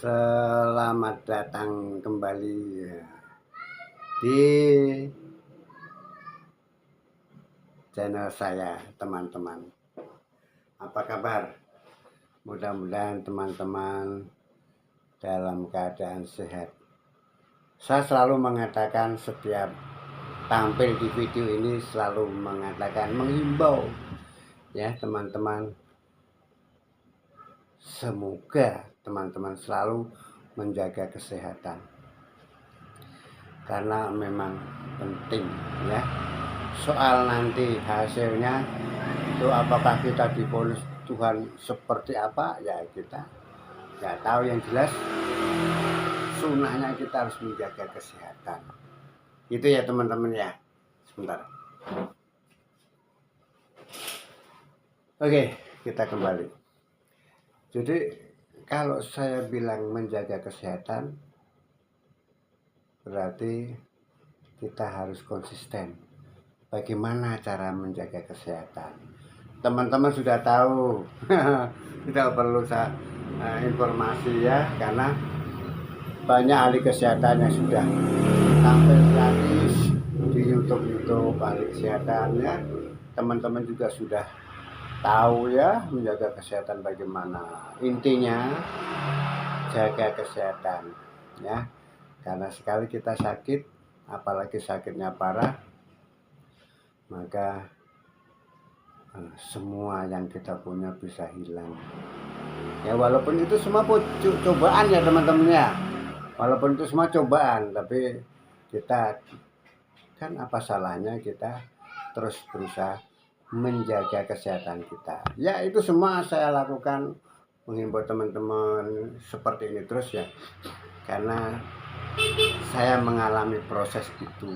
Selamat datang kembali di channel saya, teman-teman. Apa kabar? Mudah-mudahan teman-teman dalam keadaan sehat. Saya selalu mengatakan setiap tampil di video ini selalu mengatakan, menghimbau ya teman-teman, semoga teman-teman selalu menjaga kesehatan karena memang penting ya. Soal nanti hasilnya itu apakah kita divonis Tuhan seperti apa ya, kita nggak tahu. Yang jelas sunahnya kita harus menjaga kesehatan, itu ya teman-teman ya. Sebentar, oke, kita kembali. Jadi kalau saya bilang menjaga kesehatan, berarti kita harus konsisten. Bagaimana cara menjaga kesehatan? Teman-teman sudah tahu, tidak perlu saya informasi ya, karena banyak ahli kesehatan yang sudah tampil gratis di YouTube ahli kesehatan ya. Teman-teman juga sudah tahu ya menjaga kesehatan bagaimana. Intinya jaga kesehatan ya, karena sekali kita sakit, apalagi sakitnya parah, maka semua yang kita punya bisa hilang ya. Walaupun itu semua cobaan ya teman-teman ya, walaupun itu semua cobaan, tapi kita kan apa salahnya kita terus berusaha menjaga kesehatan kita ya. Itu semua saya lakukan, menghimbau teman-teman seperti ini terus ya, karena saya mengalami proses itu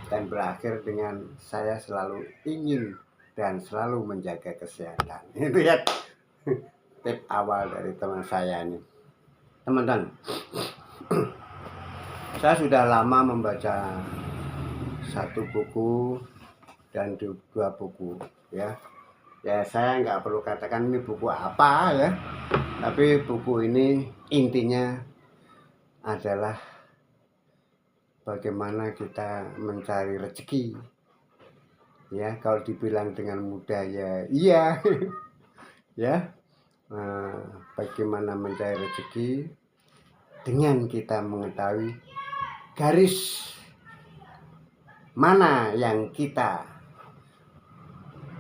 dan berakhir dengan saya selalu ingin dan selalu menjaga kesehatan. Itu ya tip awal dari teman saya ini, teman-teman. Saya sudah lama membaca satu buku dan dua buku ya. Saya nggak perlu katakan ini buku apa ya, tapi buku ini intinya adalah bagaimana kita mencari rezeki ya. Kalau dibilang dengan mudah ya iya ya. Bagaimana mencari rezeki dengan kita mengetahui garis mana yang kita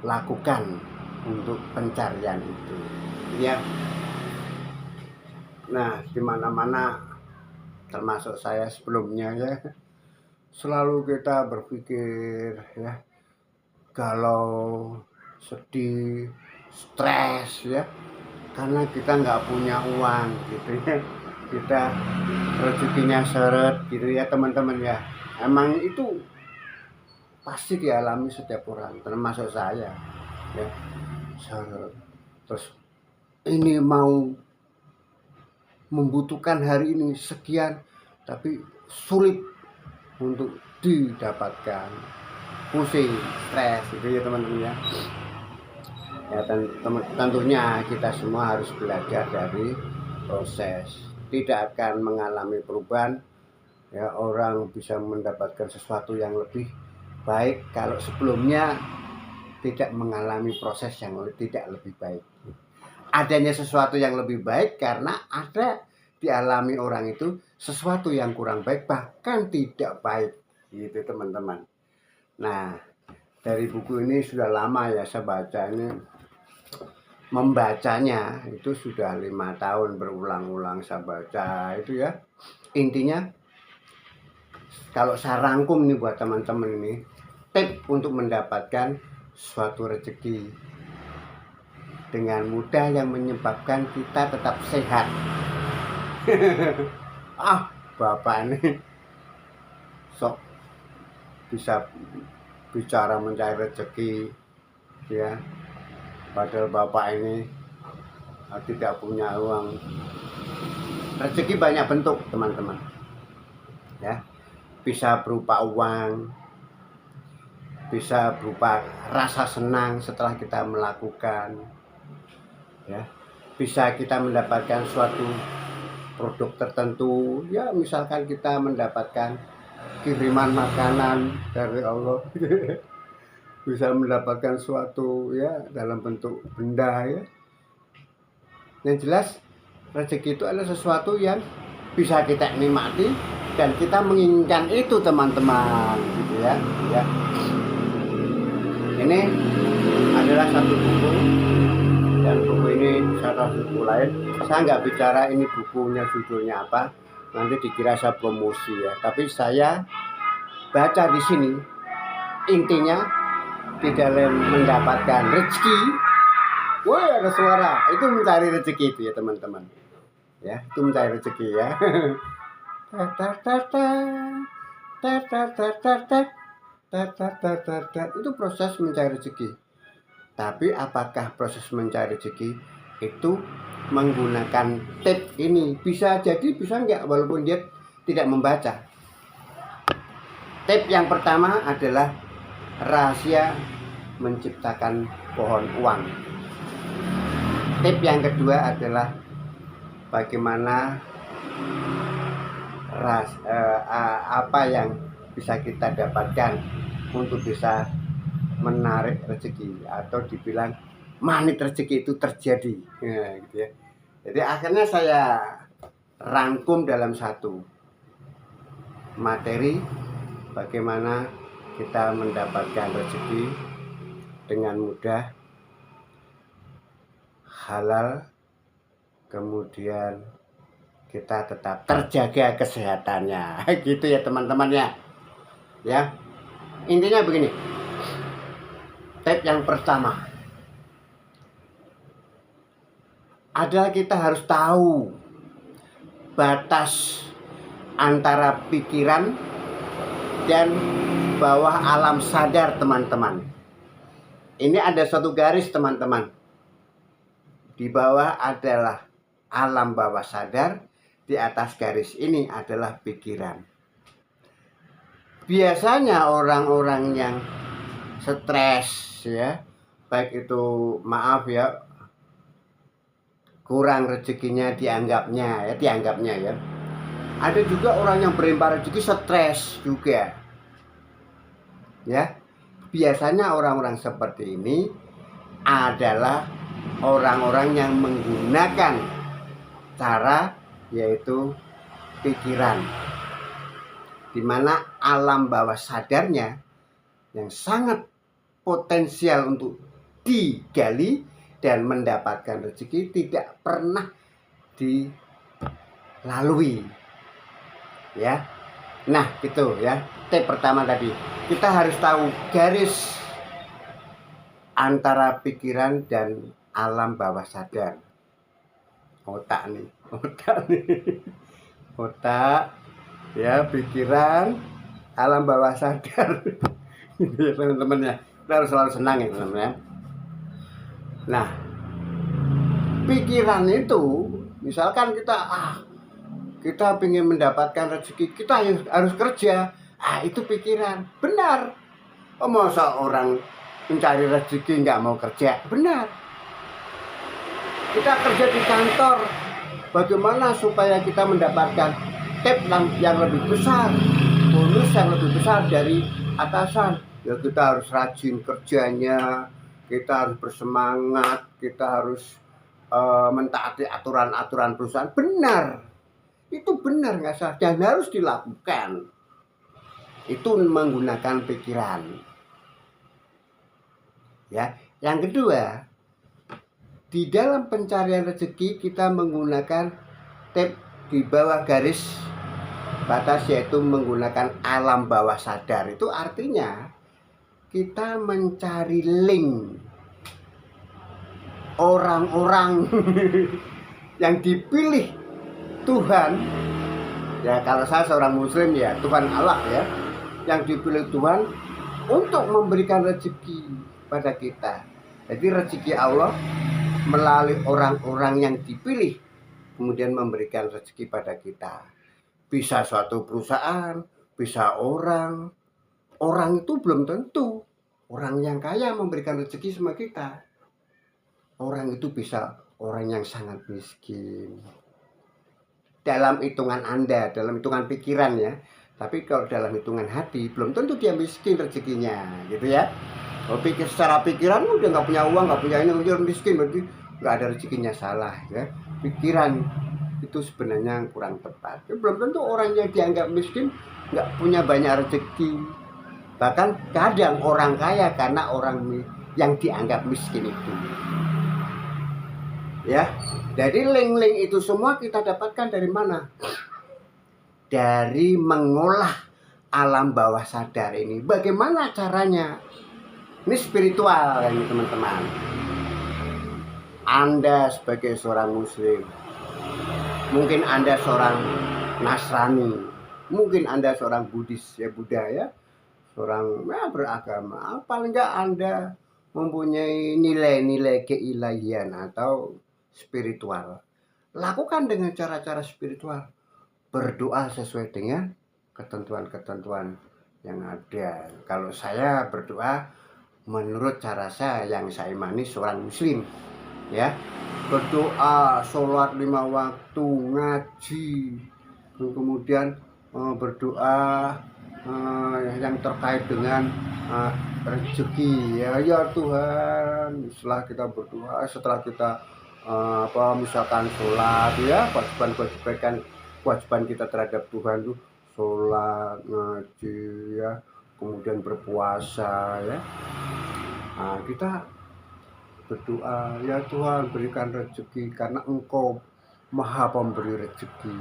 lakukan untuk pencarian itu ya. Nah, di mana-mana termasuk saya sebelumnya ya, selalu kita berpikir ya, galau, sedih, stres ya, karena kita nggak punya uang gitu ya, kita rezekinya seret gitu ya teman-teman ya. Emang itu pasti dialami setiap orang, termasuk saya ya. Terus ini mau membutuhkan hari ini sekian, tapi sulit untuk didapatkan, pusing, stres gitu ya teman-teman ya. Tentunya kita semua harus belajar dari proses, tidak akan mengalami perubahan ya. Orang bisa mendapatkan sesuatu yang lebih baik kalau sebelumnya tidak mengalami proses yang tidak lebih baik. Adanya sesuatu yang lebih baik karena ada dialami orang itu sesuatu yang kurang baik, bahkan tidak baik gitu teman-teman. Nah, dari buku ini sudah lama ya saya baca ini, membacanya itu sudah 5 tahun berulang-ulang saya baca itu ya. Intinya kalau saya rangkum nih buat teman-teman ini, tip untuk mendapatkan suatu rezeki dengan mudah yang menyebabkan kita tetap sehat. Bapak ini sok bisa bicara mencari rezeki ya, padahal bapak ini tidak punya uang. Rezeki banyak bentuk teman-teman ya, bisa berupa uang, bisa berupa rasa senang setelah kita melakukan ya, bisa kita mendapatkan suatu produk tertentu, ya misalkan kita mendapatkan kiriman makanan dari Allah, bisa mendapatkan suatu ya dalam bentuk benda ya. Yang jelas rezeki itu adalah sesuatu yang bisa kita nikmati dan kita menginginkan itu teman-teman gitu ya. Ya. Ini adalah satu buku dan buku ini salah buku lain. Saya nggak bicara ini bukunya judulnya apa, nanti dikira saya promosi ya. Tapi saya baca di sini intinya di dalam mendapatkan rezeki. Woi ada suara, itu mencari rezeki itu ya teman-teman. Ya, itu mencari rezeki ya. Itu proses mencari rezeki. Tapi apakah proses mencari rezeki itu menggunakan tip ini? Bisa jadi, bisa enggak, walaupun dia tidak membaca. Tip yang pertama adalah rahasia menciptakan pohon uang. Tip yang kedua adalah bagaimana apa yang bisa kita dapatkan untuk bisa menarik rezeki, atau dibilang magnet rezeki itu terjadi ya, gitu ya. Jadi akhirnya saya rangkum dalam satu materi bagaimana kita mendapatkan rezeki dengan mudah, halal, kemudian kita tetap terjaga kesehatannya gitu ya teman-teman ya. Intinya begini, tip yang pertama adalah kita harus tahu batas antara pikiran dan bawah alam sadar teman-teman. Ini ada satu garis teman-teman. Di bawah adalah alam bawah sadar, di atas garis ini adalah pikiran. Biasanya orang-orang yang stres ya, baik itu maaf ya, kurang rezekinya dianggapnya ya. Ada juga orang yang berlimpah rezeki stres juga. Ya. Biasanya orang-orang seperti ini adalah orang-orang yang menggunakan cara yaitu pikiran, di mana alam bawah sadarnya yang sangat potensial untuk digali dan mendapatkan rezeki tidak pernah dilalui ya. Nah gitu ya, tip pertama tadi, kita harus tahu garis antara pikiran dan alam bawah sadar. Otak nih otak ya, pikiran, alam bawah sadar. Gitu ya teman-teman ya, kita harus selalu senang ya teman-teman ya. Nah pikiran itu misalkan kita ingin mendapatkan rezeki, kita harus kerja. Itu pikiran. Benar. Masa orang mencari rezeki nggak mau kerja? Benar. Kita kerja di kantor. Bagaimana supaya kita mendapatkan tip yang lebih besar, bonus yang lebih besar dari atasan? Ya kita harus rajin kerjanya, kita harus bersemangat, kita harus mentaati aturan-aturan perusahaan. Benar. Itu benar, nggak salah, dan harus dilakukan. Itu menggunakan pikiran ya. Yang kedua, di dalam pencarian rezeki kita menggunakan tip di bawah garis batas, yaitu menggunakan alam bawah sadar. Itu artinya kita mencari link orang-orang yang dipilih Tuhan ya. Kalau saya seorang muslim ya, Tuhan Allah ya, yang dipilih Tuhan untuk memberikan rezeki pada kita. Jadi rezeki Allah melalui orang-orang yang dipilih kemudian memberikan rezeki pada kita. Bisa suatu perusahaan, bisa orang itu belum tentu orang yang kaya memberikan rezeki sama kita. Orang itu bisa orang yang sangat miskin. Dalam hitungan Anda, dalam hitungan pikiran ya. Tapi kalau dalam hitungan hati, belum tentu dia miskin rezekinya, gitu ya. Kalau pikir secara pikiran udah nggak punya uang, nggak punya ini, udah miskin, berarti nggak ada rezekinya, salah ya. Pikiran itu sebenarnya kurang tepat. Belum tentu orang yang dianggap miskin nggak punya banyak rezeki. Bahkan kadang orang kaya karena orang yang dianggap miskin itu. Ya, jadi link-link itu semua kita dapatkan dari mana? Dari mengolah alam bawah sadar ini. Bagaimana caranya? Ini spiritual ini teman-teman. Anda sebagai seorang muslim, mungkin Anda seorang Nasrani, mungkin Anda seorang Buddhis ya, Buddha ya, seorang beragama. Paling enggak Anda mempunyai nilai-nilai keilahian atau spiritual. Lakukan dengan cara-cara spiritual. Berdoa sesuai dengan ketentuan-ketentuan yang ada. Kalau saya berdoa menurut cara saya yang saya imani seorang muslim ya, berdoa, sholat 5 waktu, ngaji, kemudian berdoa yang terkait dengan rezeki ya Tuhan. Setelah kita berdoa, setelah kita misalkan sholat ya, kewajiban kita terhadap Tuhan itu sholat, ngaji ya, kemudian berpuasa ya. Nah, kita berdoa, ya Tuhan berikan rezeki karena Engkau Maha Pemberi rezeki.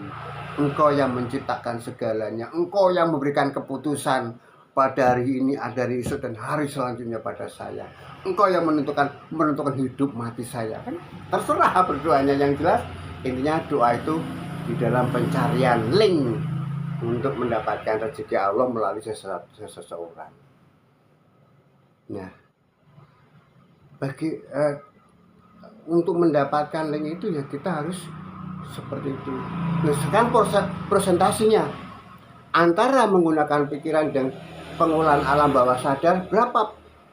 Engkau yang menciptakan segalanya, Engkau yang memberikan keputusan pada hari ini, hari esok dan hari selanjutnya pada saya. Engkau yang menentukan hidup mati saya. Kan terserah berdoanya, yang jelas intinya doa itu di dalam pencarian link untuk mendapatkan rezeki Allah melalui seseorang. Nah, untuk mendapatkan link itu ya kita harus seperti itu. Nah, sekarang presentasinya antara menggunakan pikiran dan pengolahan alam bawah sadar,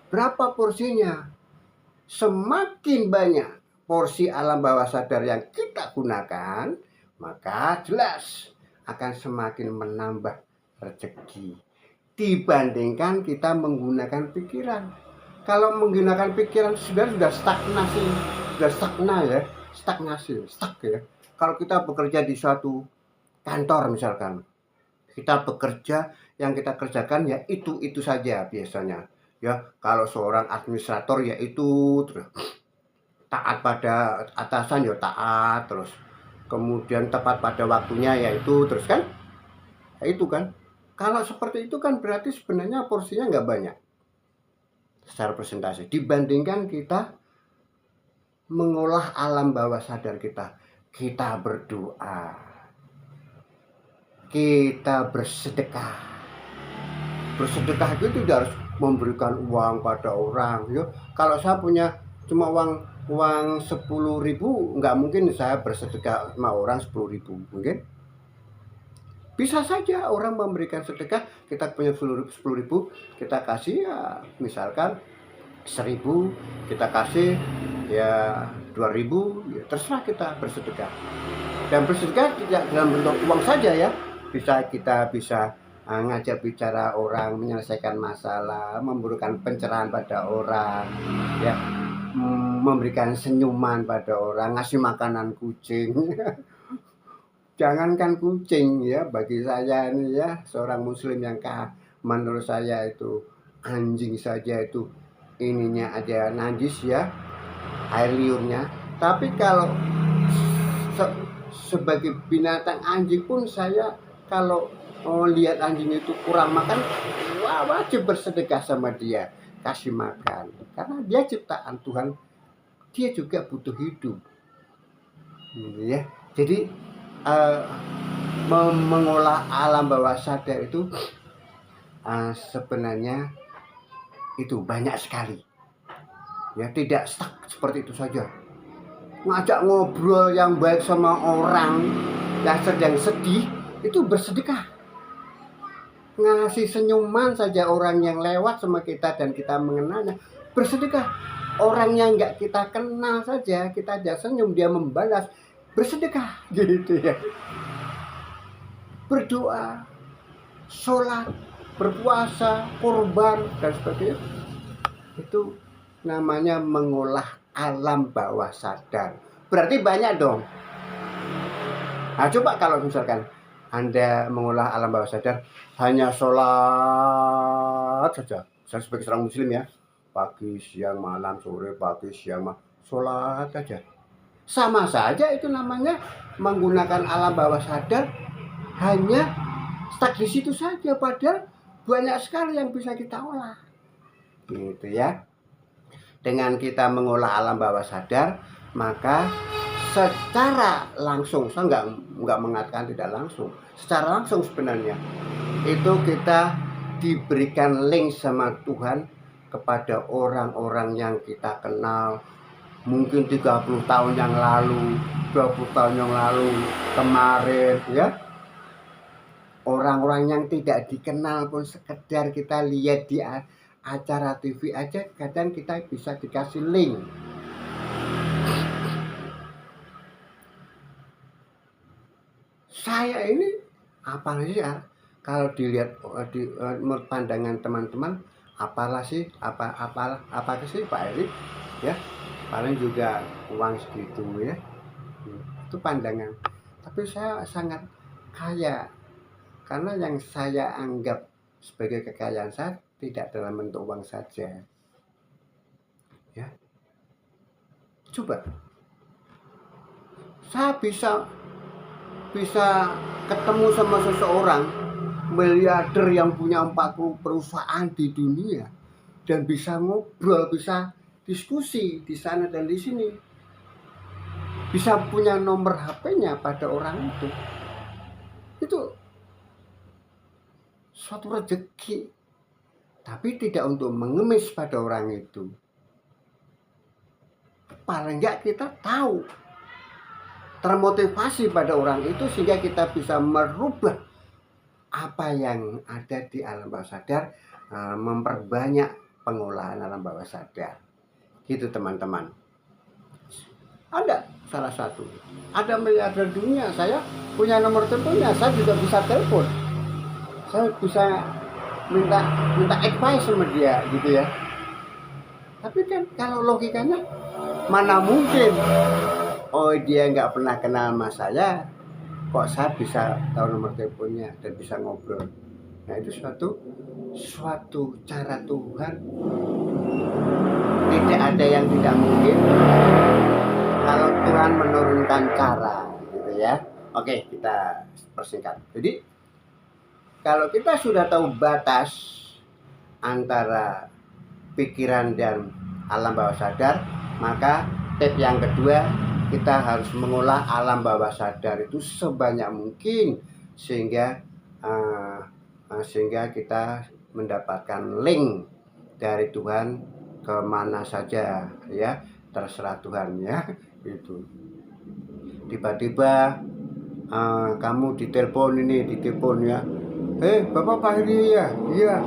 berapa porsinya? Semakin banyak porsi alam bawah sadar yang kita gunakan, maka jelas akan semakin menambah rezeki dibandingkan kita menggunakan pikiran. Kalau menggunakan pikiran sudah stagnasi, stuck ya. Kalau kita bekerja di suatu kantor misalkan, kita bekerja, yang kita kerjakan ya itu saja biasanya ya. Kalau seorang administrator ya itu, terus taat pada atasan ya taat, terus kemudian tepat pada waktunya ya itu, terus kan ya itu kan. Kalau seperti itu kan berarti sebenarnya porsinya nggak banyak secara presentasi dibandingkan kita mengolah alam bawah sadar kita. Kita berdoa, kita bersedekah. Bersedekah itu tidak harus memberikan uang pada orang ya. Kalau saya punya cuma uang 10.000, nggak mungkin saya bersedekah sama orang 10.000, mungkin. Bisa saja orang memberikan sedekah, kita punya 10.000, kita kasih ya misalkan 1.000, kita kasih ya 2.000, ya terserah kita bersedekah. Dan bersedekah tidak dalam bentuk uang saja ya, kita bisa ngajak bicara orang, menyelesaikan masalah, memberikan pencerahan pada orang ya, memberikan senyuman pada orang, ngasih makanan kucing. Jangankan kucing ya, bagi saya ini ya seorang muslim yang menurut saya itu anjing saja itu ininya aja najis ya, air liurnya. Tapi kalau sebagai binatang anjing pun saya kalau lihat anjing itu kurang makan, wajib bersedekah sama dia, kasih makan, karena dia ciptaan Tuhan, dia juga butuh hidup ya. Jadi mengolah alam bawah sadar itu sebenarnya itu banyak sekali ya, tidak stuck seperti itu saja. Ngajak ngobrol yang baik sama orang yang sedang sedih, itu bersedekah. Ngasih senyuman saja orang yang lewat sama kita dan kita mengenalnya, Bersedekah. Orang yang nggak kita kenal saja, kita aja senyum, dia membalas. Bersedekah, gitu ya. Berdoa, sholat, berpuasa, kurban, dan sebagainya. Itu namanya mengolah alam bawah sadar. Berarti banyak dong. Nah, coba kalau misalkan Anda mengolah alam bawah sadar hanya sholat saja. Saya sebagai seorang muslim ya, pagi, siang, malam, sore, pagi, siang, malam, sholat saja. Sama saja itu namanya menggunakan alam bawah sadar, hanya stuck di situ saja, padahal banyak sekali yang bisa kita olah. Gitu ya. Dengan kita mengolah alam bawah sadar, maka secara langsung, saya nggak mengatakan tidak langsung, secara langsung sebenarnya itu kita diberikan link sama Tuhan kepada orang-orang yang kita kenal mungkin 30 tahun yang lalu, 20 tahun yang lalu, kemarin ya. Orang-orang yang tidak dikenal pun sekedar kita lihat di acara TV aja, kadang kita bisa dikasih link. Saya ini apalagi ya, kalau dilihat di pandangan teman-teman, apalah sih apa sih Pak Eri ya, paling juga uang segitu ya, itu pandangan. Tapi saya sangat kaya karena yang saya anggap sebagai kekayaan saya tidak dalam bentuk uang saja ya. Coba saya bisa ketemu sama seseorang miliarder yang punya 40 perusahaan di dunia dan bisa ngobrol, bisa diskusi di sana dan di sini, bisa punya nomor HP-nya pada orang itu suatu rezeki, tapi tidak untuk mengemis pada orang itu. Paling enggak kita tahu, termotivasi pada orang itu sehingga kita bisa merubah apa yang ada di alam bawah sadar, memperbanyak pengolahan alam bawah sadar. Gitu teman-teman. Ada salah satu, ada miliarder dunia, saya punya nomor teleponnya, saya juga bisa telepon, saya bisa minta advice sama dia gitu ya. Tapi kan kalau logikanya mana mungkin, oh dia nggak pernah kenal sama saya, kok saya bisa tahu nomor teleponnya dan bisa ngobrol. Nah itu suatu cara Tuhan. Tidak ada yang tidak mungkin kalau Tuhan menurunkan cara, gitu ya. Oke, kita persingkat. Jadi kalau kita sudah tahu batas antara pikiran dan alam bawah sadar, maka step yang kedua, kita harus mengolah alam bawah sadar itu sebanyak mungkin sehingga kita mendapatkan link dari Tuhan kemana saja ya, terserah Tuhan ya. Itu tiba-tiba kamu ditelepon ya, Bapak Pak Heri ya, iya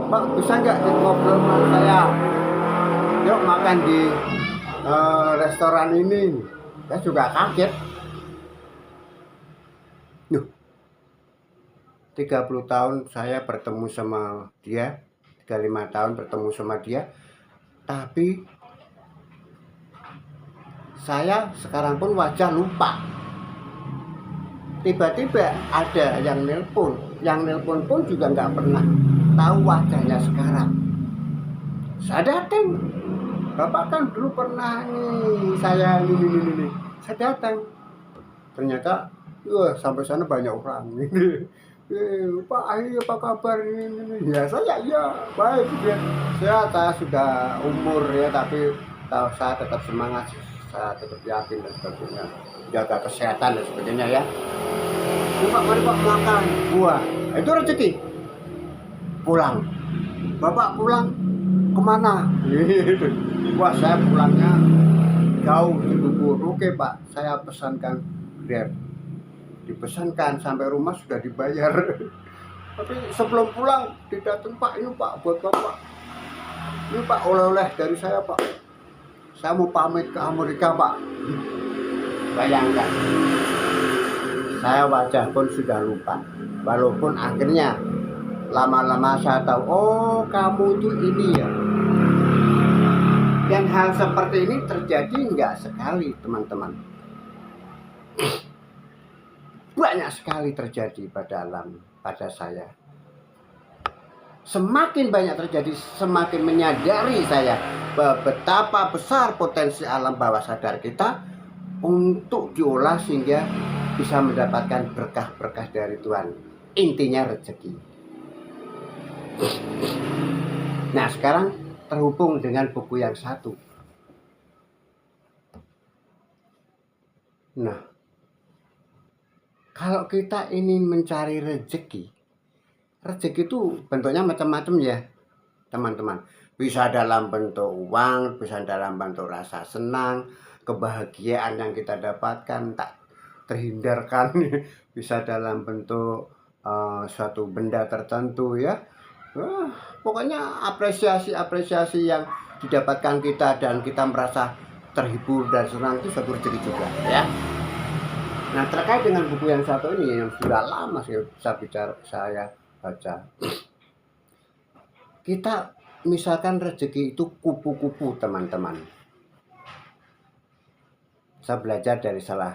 Pak, bisa nggak ngobrol sama saya, yuk makan di restoran ini. Saya juga kaget. 30 tahun saya bertemu sama dia, 35 tahun bertemu sama dia, tapi saya sekarang pun wajah lupa. Tiba-tiba ada yang nelpon pun juga nggak pernah tahu wajahnya sekarang. Saya datang, Bapak kan dulu pernah nih, saya ini. Saya datang, ternyata sampai sana banyak orang. Pak Ahli apa kabar ini? Ya saya baik ya. Saya sudah umur ya, tapi saya tetap semangat, saya tetap yakin dan sebagainya, jaga kesehatan dan sebagainya ya. Pak, mari Pak makan buah. Itu rezeki. Pulang. Bapak pulang kemana? Wah, saya pulangnya jauh di Bogor. Oke Pak, saya pesankan Grab. Dipesankan sampai rumah sudah dibayar. Tapi sebelum pulang didatang, Pak, ini Pak buat Bapak. Ini Pak oleh-oleh dari saya Pak. Saya mau pamit ke Amerika Pak. Bayangkan. Saya wajah pun sudah lupa. Walaupun akhirnya lama-lama saya tahu, oh kamu itu ini ya. Dan hal seperti ini terjadi enggak sekali teman-teman. Banyak sekali terjadi pada saya. Semakin banyak terjadi, semakin menyadari saya bahwa betapa besar potensi alam bawah sadar kita untuk diolah sehingga bisa mendapatkan berkah-berkah dari Tuhan. Intinya rezeki. Nah sekarang terhubung dengan buku yang satu. Nah, kalau kita ingin mencari rezeki itu bentuknya macam-macam ya teman-teman. Bisa dalam bentuk uang, bisa dalam bentuk rasa senang, kebahagiaan yang kita dapatkan tak terhindarkan, bisa dalam bentuk suatu benda tertentu ya. Pokoknya apresiasi yang didapatkan kita dan kita merasa terhibur dan senang itu suatu rezeki juga ya. Nah terkait dengan buku yang satu ini yang sudah lama saya baca, kita misalkan rezeki itu kupu-kupu teman-teman. Saya belajar dari salah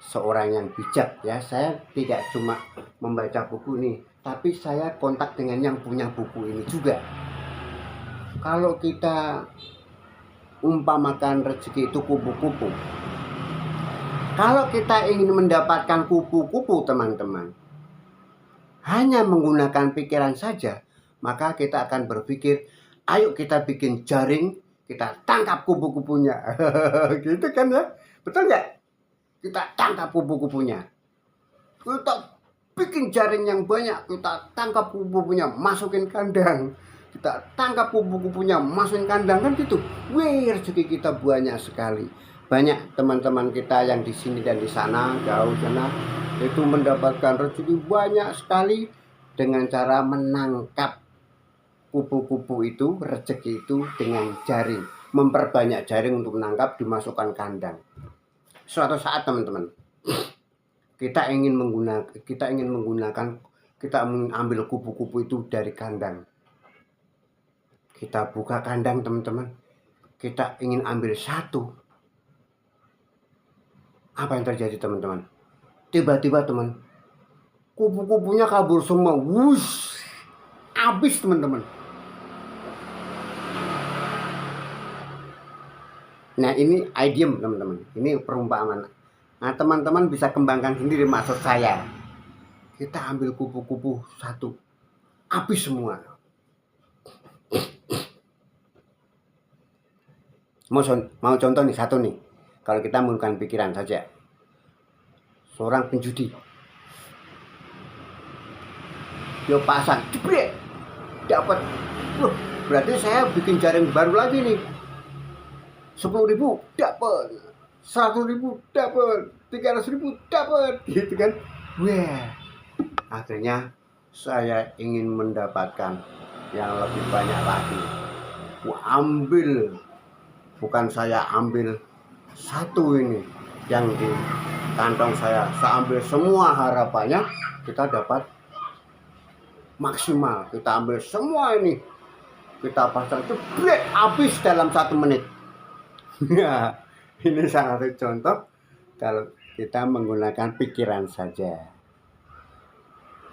seorang yang bijak ya. Saya tidak cuma membaca buku ini, tapi saya kontak dengan yang punya buku ini juga. Kalau kita umpamakan rezeki itu kupu-kupu, kalau kita ingin mendapatkan kupu-kupu teman-teman, hanya menggunakan pikiran saja, maka kita akan berpikir, ayo kita bikin jaring, kita tangkap kupu-kupunya. Gitu kan ya? Betul nggak? Kita tangkap kupu-kupunya. Kita bikin jaring yang banyak, kita tangkap kupu-kupunya, masukin kandang. Kita tangkap kupu-kupunya, masukin kandang, kan gitu. Wih, rezeki kita banyak sekali. Banyak teman-teman kita yang di sini dan di sana, jauh sana, itu mendapatkan rezeki banyak sekali dengan cara menangkap kupu-kupu itu, rezeki itu dengan jaring. Memperbanyak jaring untuk menangkap, dimasukkan kandang. Suatu saat teman-teman, kita ingin ambil kupu-kupu itu dari kandang. Kita buka kandang teman-teman, kita ingin ambil satu. Apa yang terjadi teman-teman? Tiba-tiba teman, kupu-kupunya kabur semua. Wush, habis teman-teman. Nah ini idiom teman-teman, ini perumpamaan. Nah teman-teman bisa kembangkan sendiri maksud saya. Kita ambil kupu-kupu satu, habis semua. Mau contoh nih satu nih, kalau kita menggunakan pikiran saja. Seorang penjudi, dia pasang, jebret, dapat. Berarti saya bikin jaring baru lagi nih. 10.000 dapat, 100.000 dapat, 300.000 dapat, gitu kan? Wah, akhirnya saya ingin mendapatkan yang lebih banyak lagi. Ambil, bukan saya ambil satu ini yang di kantong saya ambil semua harapannya kita dapat maksimal. Kita ambil semua ini, kita pasang, jebret, habis dalam 1 menit. Ya, ini salah satu contoh kalau kita menggunakan pikiran saja.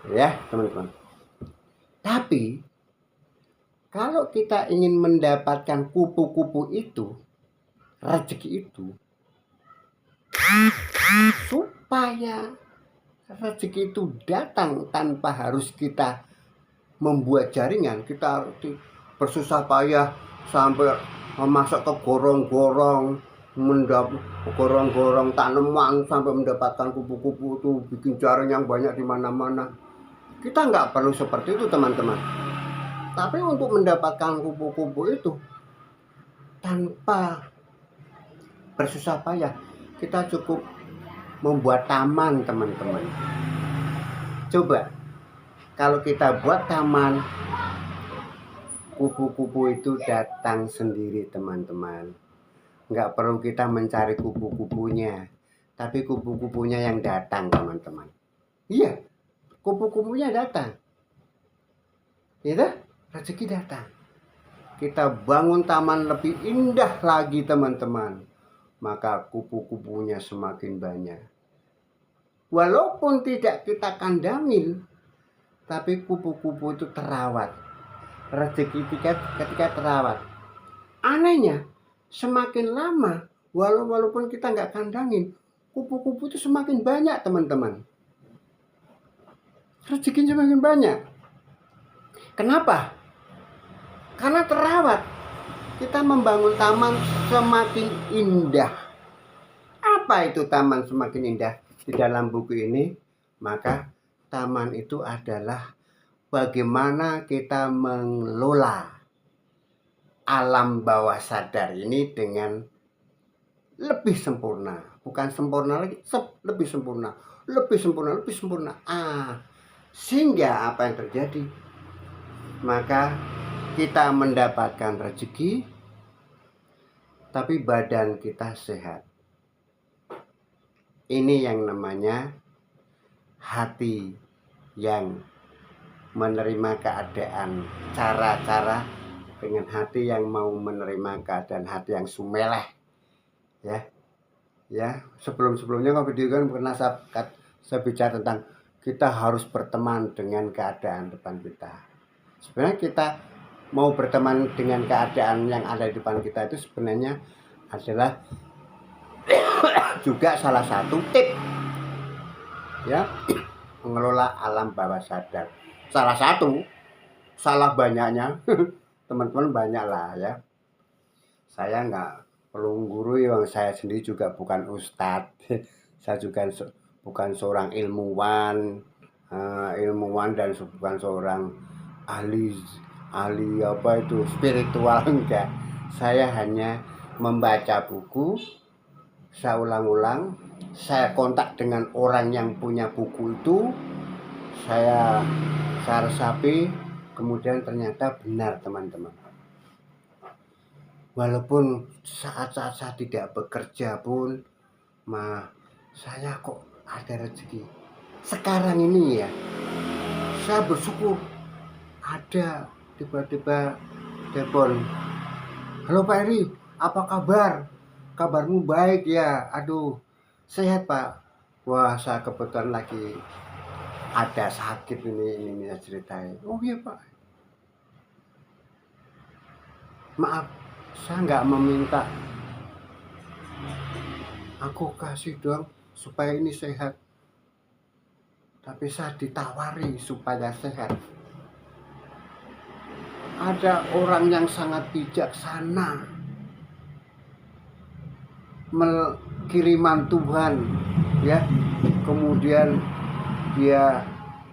Ya, teman-teman. Tapi kalau kita ingin mendapatkan kupu-kupu itu, rezeki itu, supaya rezeki itu datang tanpa harus kita membuat jaringan, kita bersusah payah sampai masuk ke gorong-gorong, gorong-gorong tanaman sampai mendapatkan kupu-kupu itu, bikin jaring yang banyak di mana-mana. Kita nggak perlu seperti itu teman-teman. Tapi untuk mendapatkan kupu-kupu itu tanpa bersusah payah, kita cukup membuat taman teman-teman. Coba kalau kita buat taman, kupu-kupu itu datang sendiri teman-teman. Nggak perlu kita mencari kupu-kupunya, tapi kupu-kupunya yang datang teman-teman. Iya, kupu-kupunya datang. Gitu, rezeki datang. Kita bangun taman lebih indah lagi teman-teman, maka kupu-kupunya semakin banyak. Walaupun tidak kita kandangin, tapi kupu-kupu itu terawat. Rezeki ketika terawat. Anehnya, semakin lama, walaupun kita nggak kandangin, kupu-kupu itu semakin banyak teman-teman. Rezekinya semakin banyak. Kenapa? Karena terawat. Kita membangun taman semakin indah. Apa itu taman semakin indah? Di dalam buku ini, maka taman itu adalah bagaimana kita mengelola alam bawah sadar ini dengan lebih sempurna. Bukan sempurna lagi, lebih sempurna. Sehingga apa yang terjadi? Maka kita mendapatkan rezeki, tapi badan kita sehat. Ini yang namanya hati yang menerima keadaan. Cara-cara dengan hati yang mau menerima keadaan, hati yang sumeleh. Ya, sebelumnya kalau video kan pernah saya bicara tentang kita harus berteman dengan keadaan depan kita. Sebenarnya kita mau berteman dengan keadaan yang ada di depan kita itu sebenarnya adalah juga salah satu tip ya mengelola alam bawah sadar. Salah satu, salah banyaknya teman-teman banyak lah ya. Saya nggak perlu guru, yang saya sendiri juga bukan ustadz. Saya juga bukan seorang ilmuwan dan bukan seorang ahli apa itu spiritual, enggak. Saya hanya membaca buku, saya ulang-ulang, saya kontak dengan orang yang punya buku itu, saya resapi, kemudian ternyata benar teman-teman. Walaupun saat-saat saya tidak bekerja pun, saya kok ada rezeki. Sekarang ini ya, saya bersyukur ada tiba-tiba telepon. Halo Pak Eri, apa kabar? Kabarmu baik ya? Aduh, sehat Pak. Wah, saya kebetulan lagi ada sakit ini ceritain. Oh iya Pak. Maaf, saya nggak meminta. Aku kasih dong supaya ini sehat. Tapi saya ditawari supaya sehat. Ada orang yang sangat bijaksana, kiriman Tuhan ya, kemudian dia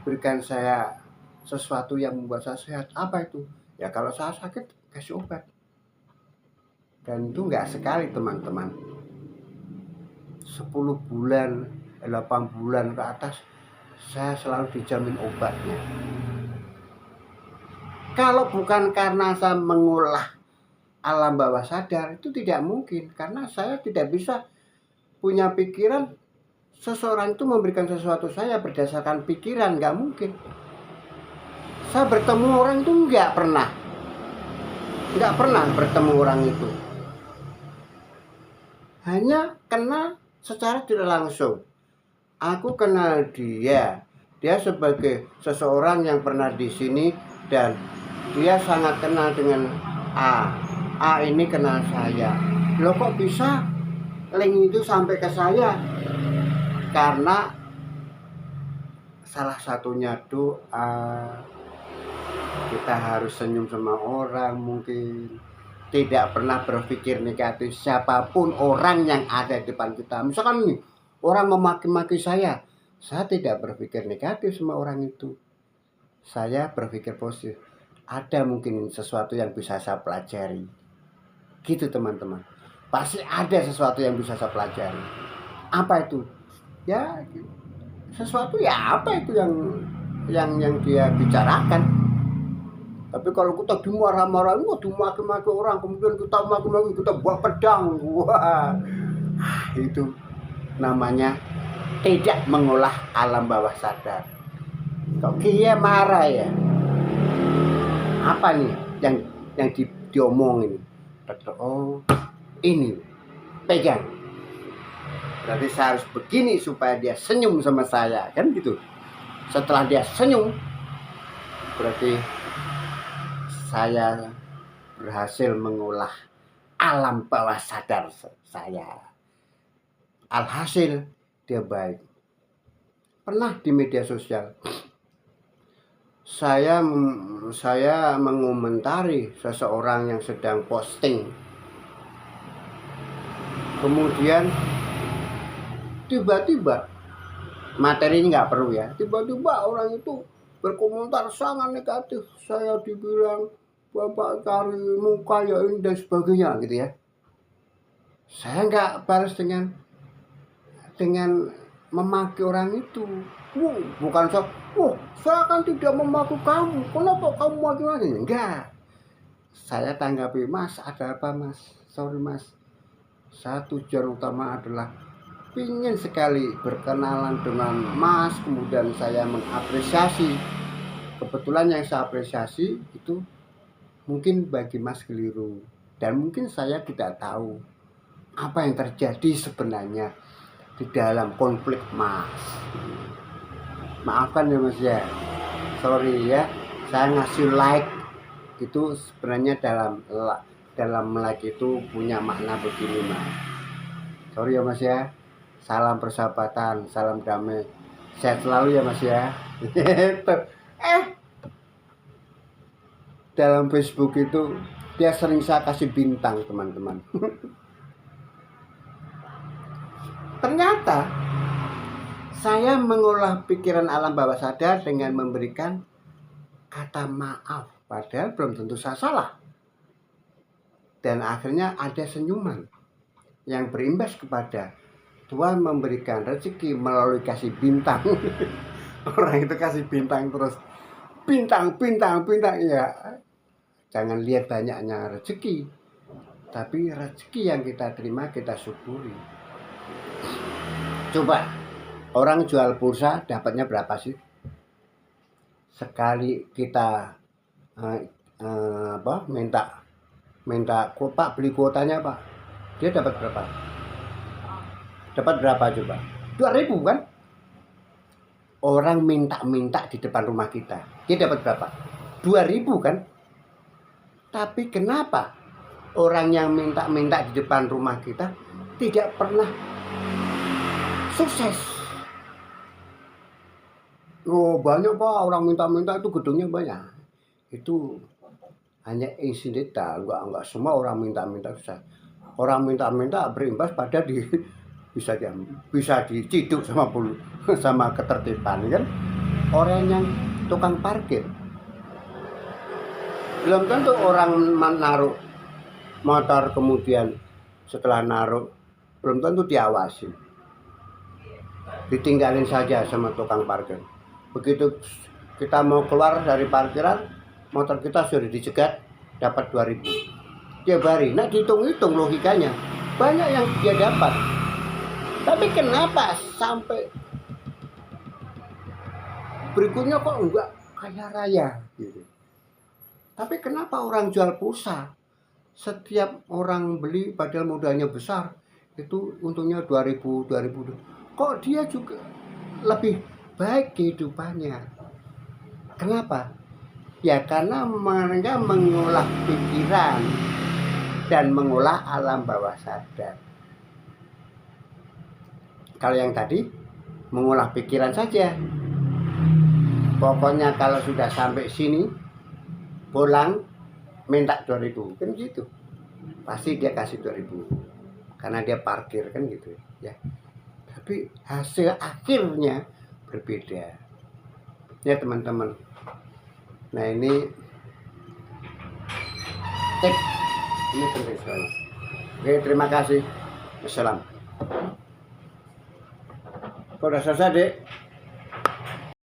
berikan saya sesuatu yang membuat saya sehat. Apa itu? Ya kalau saya sakit kasih obat. Dan itu enggak sekali teman-teman, 10 bulan 8 bulan ke atas saya selalu dijamin obatnya. Kalau bukan karena saya mengolah alam bawah sadar, itu tidak mungkin. Karena saya tidak bisa punya pikiran seseorang itu memberikan sesuatu saya berdasarkan pikiran, nggak mungkin. Saya bertemu orang itu nggak pernah bertemu orang itu. Hanya kenal secara tidak langsung. Aku kenal dia sebagai seseorang yang pernah di sini dan dia sangat kenal dengan A ini kenal saya. Loh kok bisa link itu sampai ke saya? Karena salah satunya doa. Kita harus senyum sama orang, mungkin tidak pernah berpikir negatif siapapun orang yang ada di depan kita. Misalkan nih, orang memaki-maki saya tidak berpikir negatif sama orang itu. Saya berpikir positif. Ada mungkin sesuatu yang bisa saya pelajari. Gitu teman-teman. Pasti ada sesuatu yang bisa saya pelajari. Apa itu? Ya sesuatu ya apa itu yang dia bicarakan. Tapi kalau kita dimarah-marahin, dimaki-maki orang, kemudian kita maki-maki, kita bawa pedang, wah, itu namanya tidak mengolah alam bawah sadar. Kok dia marah ya? Apa nih yang diomongin? Oh, ini pegang. Berarti saya harus begini supaya dia senyum sama saya, kan gitu. Setelah dia senyum, berarti saya berhasil mengolah alam bawah sadar saya. Alhasil dia baik. Pernah di media sosial saya mengomentari seseorang yang sedang posting. Kemudian tiba-tiba, materi ini nggak perlu ya, tiba-tiba orang itu berkomentar sangat negatif. Saya dibilang bapak cari muka ya ini dan sebagainya gitu ya. Saya nggak balas dengan memaki orang itu. Bukan saya kan tidak memaki kamu, kenapa kamu maki-maki? Enggak. Saya tanggapi, Mas, ada apa Mas? Sorry Mas, saya tujuan utama adalah ingin sekali berkenalan dengan Mas, kemudian saya mengapresiasi. Kebetulan yang saya apresiasi itu mungkin bagi Mas keliru, dan mungkin saya tidak tahu apa yang terjadi sebenarnya di dalam konflik Mas. Maafkan ya Mas ya, sorry ya, saya ngasih like itu sebenarnya dalam like itu punya makna begini Mas. Sorry ya Mas ya. Salam persahabatan, salam damai, sehat selalu ya Mas ya. Dalam Facebook itu dia sering saya kasih bintang teman-teman. Ternyata saya mengolah pikiran alam bawah sadar dengan memberikan kata maaf, padahal belum tentu saya salah. Dan akhirnya ada senyuman yang berimbas kepada Tuhan memberikan rezeki melalui kasih bintang. Orang itu kasih bintang terus, bintang ya. Jangan lihat banyaknya rezeki, tapi rezeki yang kita terima kita syukuri. Coba orang jual pulsa dapatnya berapa sih? Sekali kita minta Pak beli kuotanya Pak, dia dapat berapa? Dapat berapa coba? 2.000 kan? Orang minta di depan rumah kita, dia dapat berapa? 2.000 kan? Tapi kenapa orang yang minta di depan rumah kita tidak pernah sukses? Oh banyak Pak, orang minta itu gedungnya banyak. Itu hanya insidental, enggak semua orang minta sukses. Orang minta berimbas pada bisa diciduk sama ketertiban kan. Orang yang tukang parkir belum tentu orang naruh motor kemudian setelah naruh belum tentu diawasi, ditinggalin saja sama tukang parkir. Begitu kita mau keluar dari parkiran, motor kita sudah dicegat, dapat 2.000 tiap hari. Nah dihitung-hitung logikanya banyak yang dia dapat. Tapi kenapa sampai berikutnya kok enggak kaya raya gitu? Tapi kenapa orang jual pulsa, setiap orang beli padahal modalnya besar, itu untungnya 2.000, kok dia juga lebih baik kehidupannya? Kenapa? Ya karena mereka mengolah pikiran dan mengolah alam bawah sadar. Kalau yang tadi mengolah pikiran saja, pokoknya kalau sudah sampai sini pulang minta 2.000 kan gitu, pasti dia kasih 2.000 karena dia parkir kan gitu ya. Tapi hasil akhirnya berbeda ya teman-teman. Nah ini tips, ini penting sekali. Oke, terima kasih. Wassalam. Kau udah selesai dek?